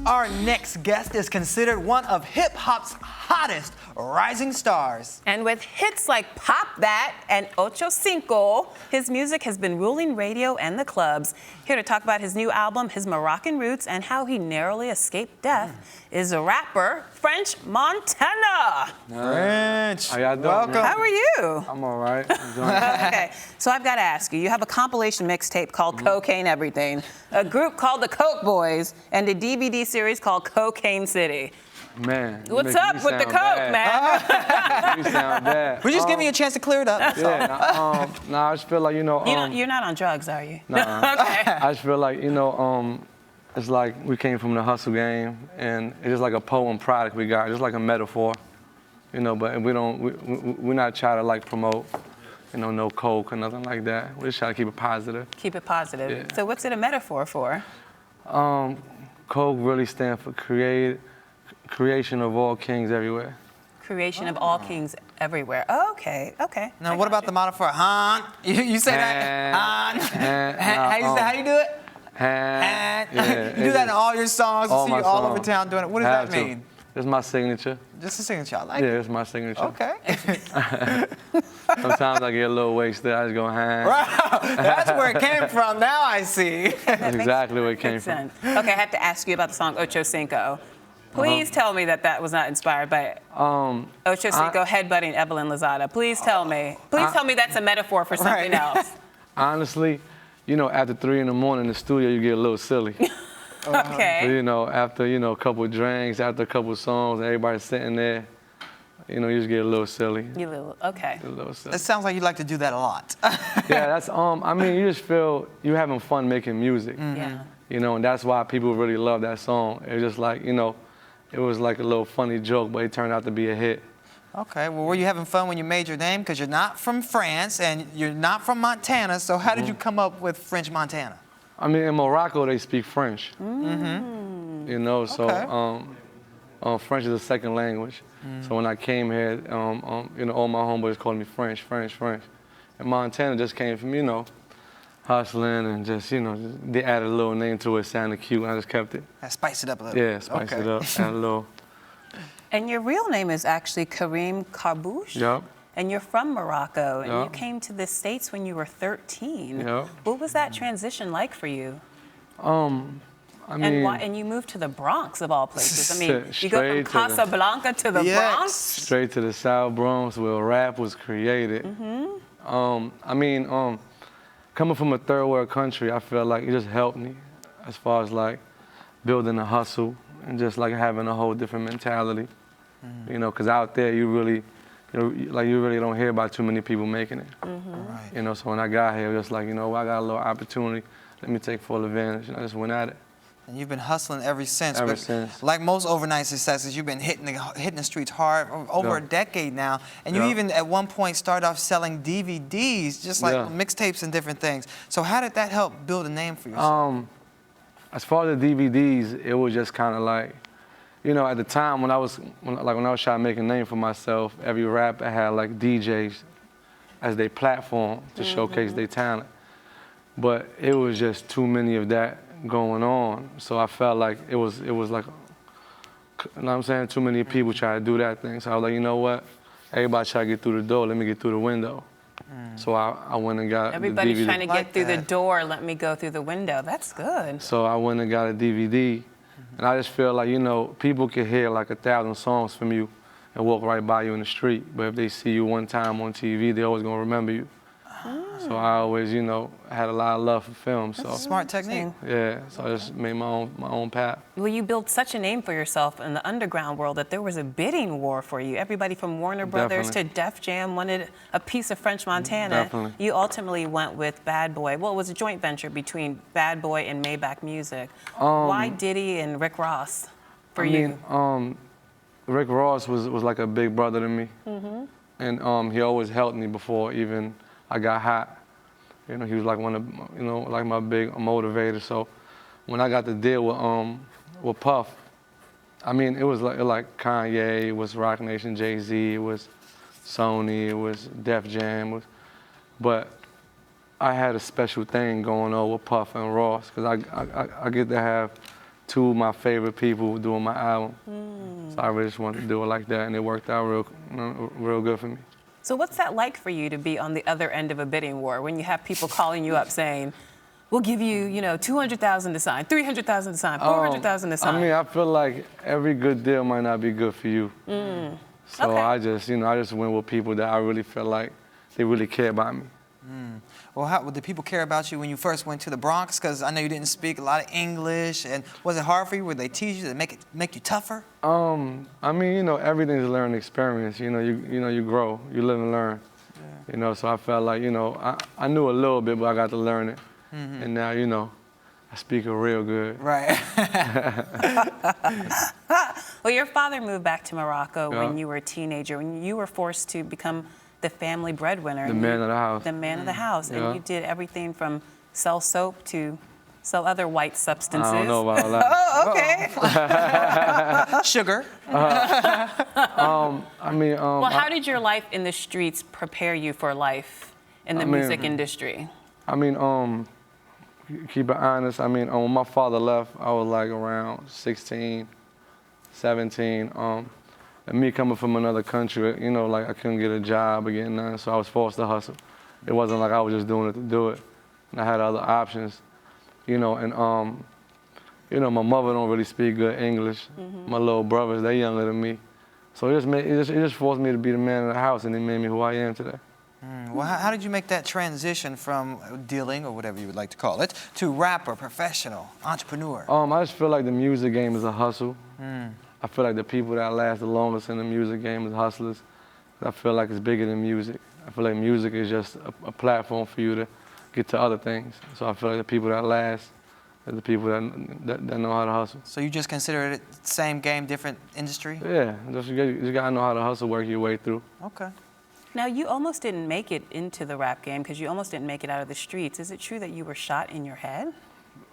Our next guest is considered one of hip-hop's hottest rising stars. And with hits like Pop That and Ocho Cinco, his music has been ruling radio and the clubs. Here to talk about his new album, his Moroccan roots, and how he narrowly escaped death is a rapper, French Montana. French, how y'all doing? Welcome. How are you? I'm all right. I'm doing Okay, so I've got to ask you, you have a compilation mixtape called Cocaine Everything, a group called the Coke Boys, and a DVD series called Cocaine City. Man. What's up with the Coke, man? You sound bad. We're just giving you a chance to clear it up. Yeah, I just feel like, You're not on drugs, are you? Nah. Okay. I just feel like, it's like we came from the hustle game, and it's just like a potent product we got, just like a metaphor, but we're not trying to like promote, no coke or nothing like that. We just try to keep it positive. Keep it positive. Yeah. So what's it a metaphor for? Coke really stands for creation of all kings everywhere. Creation of all kings everywhere. Okay. Now, what about the metaphor, Han? You say that, Han? How you do it? Yeah, you do that in all your songs. I see you all over songs. town doing it. What does that mean? It's my signature. Just a signature. I like it. Yeah, it's my signature. Okay. Sometimes I get a little wasted. I just go hand. Wow, that's where it came from. Now I see. That's exactly where it came Makes from. sense. Okay, I have to ask you about the song Ocho Cinco. Please tell me that was not inspired by Ocho Cinco headbutting Evelyn Lozada. Please tell me. Please tell me that's a metaphor for something else. Honestly, after 3 in the morning in the studio, you get a little silly. Okay. After, a couple of drinks, after a couple of songs, everybody's sitting there, you just get a little silly. Okay. A little silly. It sounds like you like to do that a lot. Yeah, that's, you just feel you're having fun making music. Yeah. And that's why people really love that song. It's just like, it was like a little funny joke, but it turned out to be a hit. Okay, well, were you having fun when you made your name? Because you're not from France and you're not from Montana, so how did you come up with French Montana? In Morocco, they speak French. So French is a second language. So when I came here, all my homeboys called me French. And Montana just came from, hustling and just, they added a little name to it, sounded cute, and I just kept it. That spiced it up a little. Yeah, spiced it up, add a little. And your real name is actually Karim Karbouche. Yep. And you're from Morocco, and Yep. you came to the States when you were 13. Yep. What was that transition like for you? And you moved to the Bronx of all places. You go from Straight to Casablanca to the Bronx. Straight to the South Bronx where rap was created. Coming from a third world country, I feel like it just helped me as far as like building a hustle and just like having a whole different mentality. Because out there you really don't hear about too many people making it. Right. So when I got here, it was just like, I got a little opportunity. Let me take full advantage. And I just went at it. And you've been hustling ever since. Ever since. Like most overnight successes, you've been hitting the streets hard over a decade now. And you even at one point started off selling DVDs, just like mixtapes and different things. So how did that help build a name for yourself? As far as the DVDs, it was just kind of like, at the time when I was trying to make a name for myself, every rapper had like DJs as their platform to showcase their talent. But it was just too many of that going on. So I felt like it was like, too many people try to do that thing. So I was like, you know what? Everybody try to get through the door, let me get through the window. So I went and got Everybody's the DVD. trying to get through the door, let me go through the window. That's good. So I went and got a DVD. And I just feel like, people can hear like 1,000 songs from you and walk right by you in the street. But if they see you one time on TV, they're always going to remember you. So I always, had a lot of love for film. So That's a smart technique. Yeah, so I just made my own path. Well, you built such a name for yourself in the underground world that there was a bidding war for you. Everybody from Warner Brothers to Def Jam wanted a piece of French Montana. Definitely. You ultimately went with Bad Boy. Well, it was a joint venture between Bad Boy and Maybach Music. Why Diddy and Rick Ross for you? Rick Ross was like a big brother to me. And he always helped me before even I got hot. He was like one of, like my big motivator. So when I got the deal with Puff, it was like Kanye, it was Roc Nation, Jay-Z, it was Sony, it was Def Jam, but I had a special thing going on with Puff and Ross because I get to have two of my favorite people doing my album. So I really just wanted to do it like that, and it worked out real good for me. So what's that like for you to be on the other end of a bidding war when you have people calling you up saying, we'll give you, you know, 200,000 to sign, 300,000 to sign, 400,000 to sign? I mean, I feel like every good deal might not be good for you. So Okay. I just went with people that I really feel like they really care about me. Well, how did people care about you when you first went to the Bronx? Because I know you didn't speak a lot of English, and was it hard for you? Would they teach you to make you tougher? I mean, you know, everything's a learning experience. You know, you grow, you live and learn. You know, so I felt like, you know, I knew a little bit, but I got to learn it. And now, you know, I speak it real good. Right. Well, your father moved back to Morocco Yeah. when you were a teenager, when you were forced to become the family breadwinner. The man of the house. The man of the house. Yeah. And you did everything from sell soap to sell other white substances. I don't know about all that. Oh, okay. Sugar. I mean, Well, how did your life in the streets prepare you for life in the music industry? I mean, keep it honest. I mean, when my father left, I was like around 16, 17. And me coming from another country, you know, like I couldn't get a job or get none, so I was forced to hustle. It wasn't like I was just doing it to do it. And I had other options, you know, and you know, my mother don't really speak good English. My little brothers, they're younger than me. So it just forced me to be the man of the house, and it made me who I am today. Well, how did you make that transition from dealing, or whatever you would like to call it, to rapper, professional, entrepreneur? I just feel like the music game is a hustle. I feel like the people that last the longest in the music game is hustlers. I feel like it's bigger than music. I feel like music is just a platform for you to get to other things. So I feel like the people that last are the people that know how to hustle. So you just consider it same game, different industry? Yeah, you gotta know how to hustle, work your way through. Okay. Now, you almost didn't make it into the rap game because you almost didn't make it out of the streets. Is it true that you were shot in your head?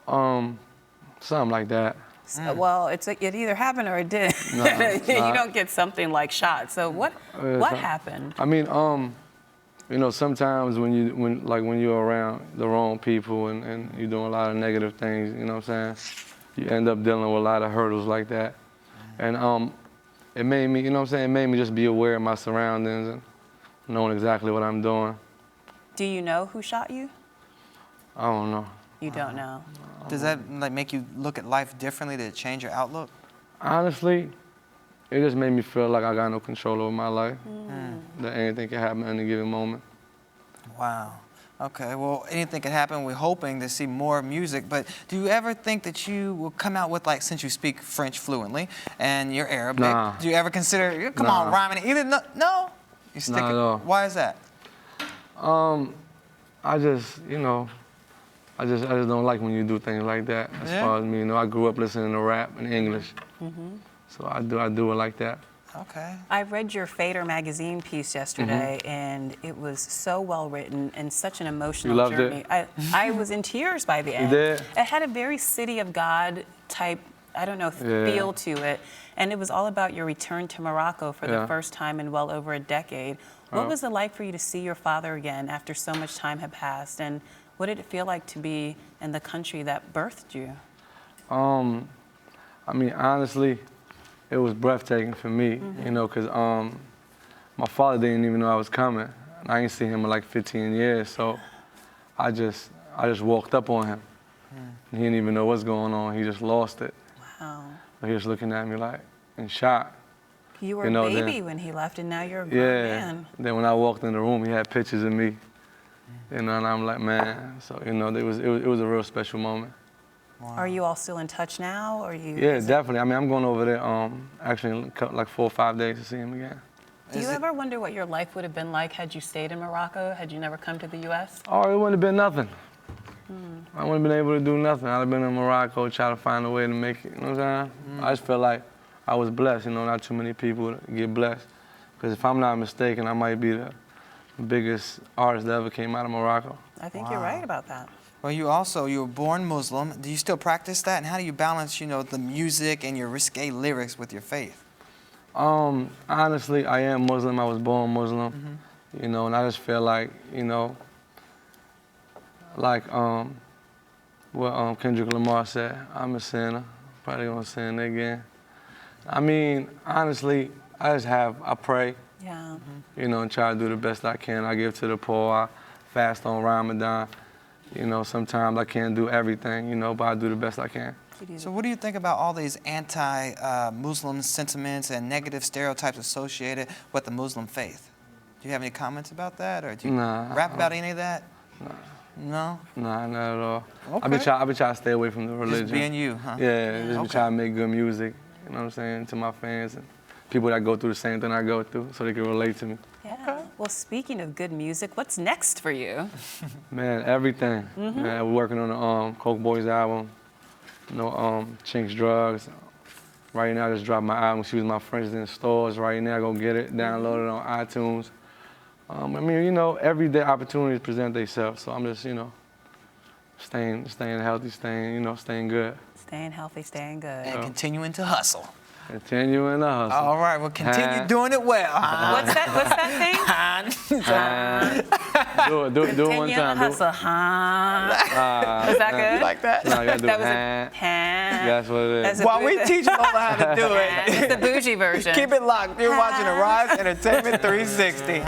Something like that. Well, it's like it either happened or it didn't. You don't get something like shot. So what happened? I mean, you know, sometimes when you're around the wrong people and you're doing a lot of negative things, you know what I'm saying, you end up dealing with a lot of hurdles like that. And it made me, you know what I'm saying, it made me just be aware of my surroundings and knowing exactly what I'm doing. Do you know who shot you? I don't know. You don't know. Does that like make you look at life differently? Did it change your outlook? Honestly, it just made me feel like I got no control over my life. That anything can happen at any given moment. Wow. Okay, well, anything could happen. We're hoping to see more music, but do you ever think that you will come out with, like, since you speak French fluently and you're Arabic, Nah. do you ever consider, come Nah. on, rhyming it? Either no? You stick Not it. at all. Why is that? I just, you know, I just don't like when you do things like that. As Yeah? far as me, you know, I grew up listening to rap in English, so I do it like that. Okay. I read your Fader magazine piece yesterday, and it was so well written and such an emotional You loved journey. it? I was in tears by the end. did? It had a very City of God type, I don't know, feel to it. And it was all about your return to Morocco for the first time in well over a decade. What was it like for you to see your father again after so much time had passed? And what did it feel like to be in the country that birthed you? I mean, honestly, it was breathtaking for me, you know, because my father didn't even know I was coming. I ain't seen him in like 15 years, so I just walked up on him. He didn't even know what's going on. He just lost it. Wow. He was looking at me like in shock. You were You know, a baby then- when he left, and now you're a grown Yeah. man. Then when I walked in the room, he had pictures of me. You know, and I'm like, man. So you know, it was a real special moment. Wow. Are you all still in touch now? Or you? Yeah, definitely. I mean, I'm going over there actually in like 4 or 5 days to see him again. Do you ever wonder what your life would have been like had you stayed in Morocco? Had you never come to the U.S.? Oh, it wouldn't have been nothing. I wouldn't have been able to do nothing. I'd have been in Morocco, trying to find a way to make it. You know what I'm saying? I just felt like I was blessed. You know, not too many people get blessed. Because if I'm not mistaken, I might be the biggest artist that ever came out of Morocco. I think you're right about that. Well, you were born Muslim. Do you still practice that? And how do you balance, you know, the music and your risque lyrics with your faith? Honestly, I am Muslim. I was born Muslim. You know, and I just feel like, you know, like what Kendrick Lamar said, I'm a sinner, Probably gonna sin again. I mean, honestly, I pray, Yeah. you know, and try to do the best I can. I give to the poor, I fast on Ramadan. You know, sometimes I can't do everything, you know, but I do the best I can. So what do you think about all these anti-Muslim sentiments and negative stereotypes associated with the Muslim faith? Do you have any comments about that, or do you rap about any of that? No? Nah, not at all. Okay. I be trying to stay away from the religion. Just being you, huh? Yeah, just be trying to make good music, you know what I'm saying, to my fans and people that go through the same thing I go through so they can relate to me. Yeah. Okay. Well, speaking of good music, what's next for you? Man, everything. Man, we're working on the Coke Boys album. You know, Chinks Drugs. Right now, I just dropped my album. Excuse my French, it's in stores right now. Go get it, download it on iTunes. I mean, you know, everyday opportunities present themselves. So I'm just, you know, staying healthy, staying good. Staying healthy, staying good. And continuing to hustle. Continuing to hustle. All right, well, continue doing it well. What's that thing? do it one Continue to time. hustle, Is that good? You like that? No, you gotta do That was it. a That's what it is. While we teach Lola how to do it, It's the bougie version. keep it locked. You're watching Arise Entertainment 360.